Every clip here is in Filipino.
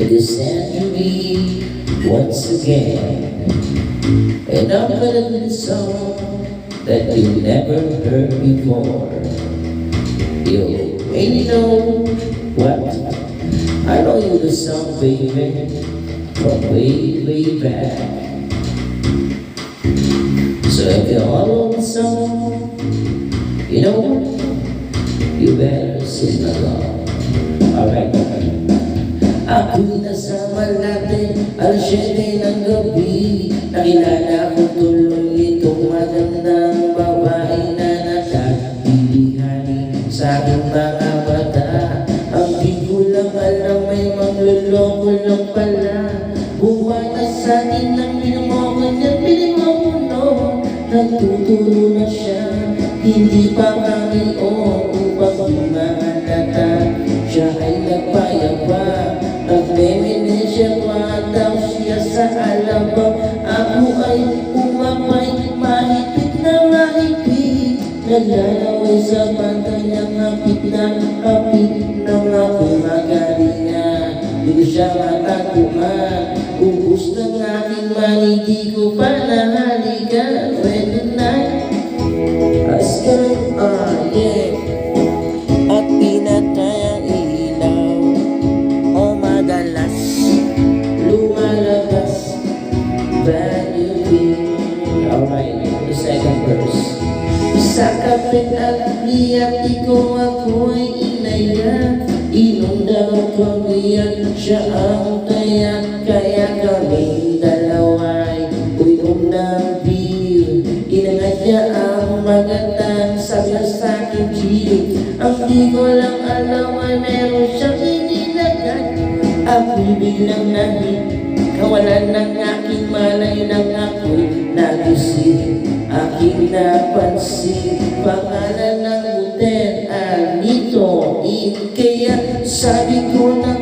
the century once again. And I'm gonna do the song that you never heard before. You may know what? I know you the song, baby, from way, way back. So if you all know the song, you know what? You better sing along. Alright. Ako'y nasama natin alas 7 ng gabi. Nakilala ko tuloy itong magandang babae na nagkakilihani sa aking mga mata. Ang di ko lang alam may magloloko lang pala. Buwan na sa akin ng binumoko niya, binumoko noon. Nagtuturo na siya, hindi pa kami upang lumahalata. Siya ay nagpayapa, nagmemene siya pa daw siya sa alabang. Ako ay umapay, mahigpit na mahigpit. Naglalaway sa pantanyang hapit nang ako'y magalingan. Di ko siya matakuman, ubus ng aking mani, di ko pa nahalikan. When the night has come, yeah, at pinatay ang ilaw, o madalas lumalabas vanity. Alright, the second verse. Sa kapit at liyati ko ako'y inaya, inom daw kamiyan siya ang taya. Kaya kaming dalawa'y uinom ng beer. Inangat niya ang magandang sabi na sa'king chill. Ang di ko lang alam ay meron siyang inilagay. Ako'y biglang kawalan ng aking malay nang ako'y nagising. Aking napansin pangalan ng hotel, Alito Inn. Kaya sabi ko na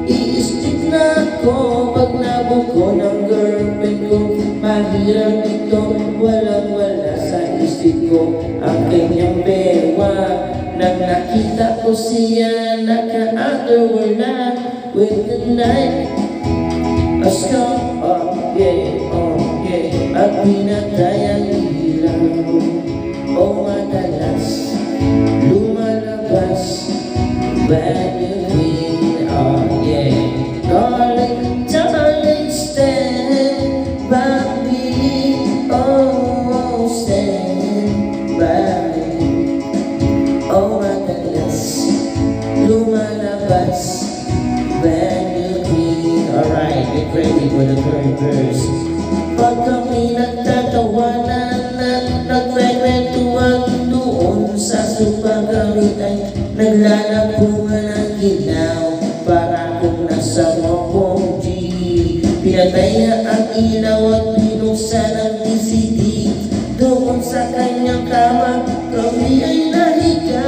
i-stick na ako. Pag nabuko ng girlfriend ko, mahirap ito, walang-wala sa isip ko ang kanyang bewa. Nang nakita ko siya, naka-underwala. When the night has come, yeah, at pinatay ang ilaw, o madalas lumalabas vanity, yeah. Darling, darling, stand by me, oh, stand by me. O madalas lumalabas vanity. Alright, get ready for the third verse. Pag kami nagtatawanan at nagkwentuhan doon sa sopa, kami ay naglalabungan ng ginaw para kung nasa mokong G. Pinatay niya ang ilaw at binuksan ang DCD. Doon sa kanyang kama kami ay nahiga.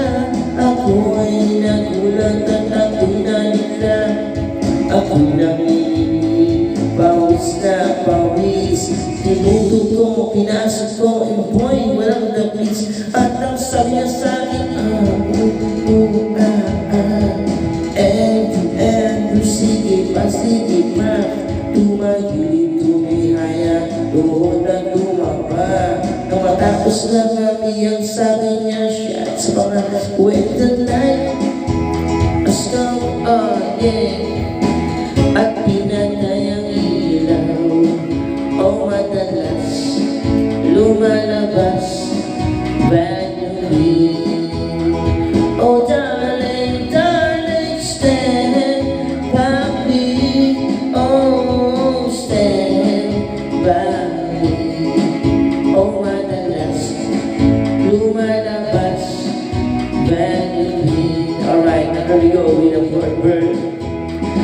Ako ay nagulat at ako'y nalila. Ako'y namili, pawis na pawis. Tinuto ko, pinasok ko, and boy, walang dapis. At ang sabi niya sa'kin, Andrew, sige pa, tumagilid, tumihaya, doon na tumapa. Nang matapos na kami, ang sabi niya, shots mga when the night has come, yeah. At pinatay ang ilaw, o madalas lumalabas vanity. Oh darling, darling, stand by me, oh stand by me. O madalas lumalabas vanity. Alright, now we go with the fourth verse.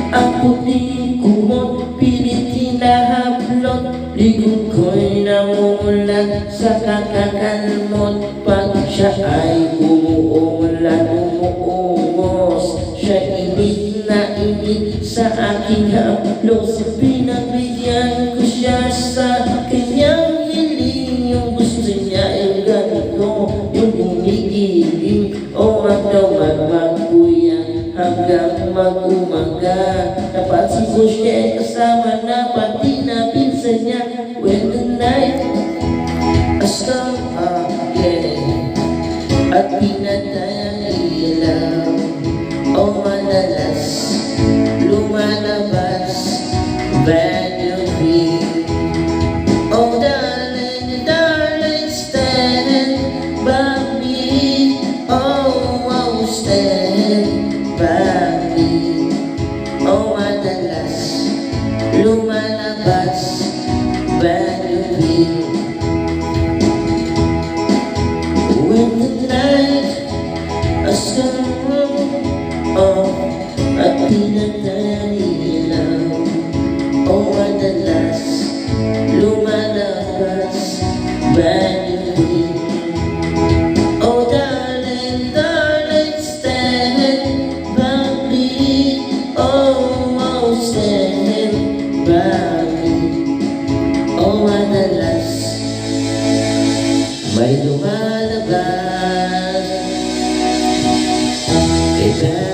Ang puting kumot, pilit hinahablot, likod ko'y namumulat sa kakakalmot. Pag siya ay umuulan, umuungos, siya init na init sa aking haplos. Pinagbigyan ko siya sa kanyang hiling, yung gusto niya ay ganito, yung umiiling. O magdamag magpuyan hanggang mag-umaga. Napansin Tapos siya kasama na pati na pinsan niya. When the night has come again, at pinatay ang ilaw, o madalas lumalabas Vanity. Oh darling, darling, stand by me. Oh, oh, stand by me. Oh, madalas lumalabas Vanity. When the night has come, oh, at pinatay ang ilaw, oh, madalas lumalabas Vanity. Oh darling, darling, stand by me. Oh, oh, stand by me. Oh, madalas may lumalabas Vanity.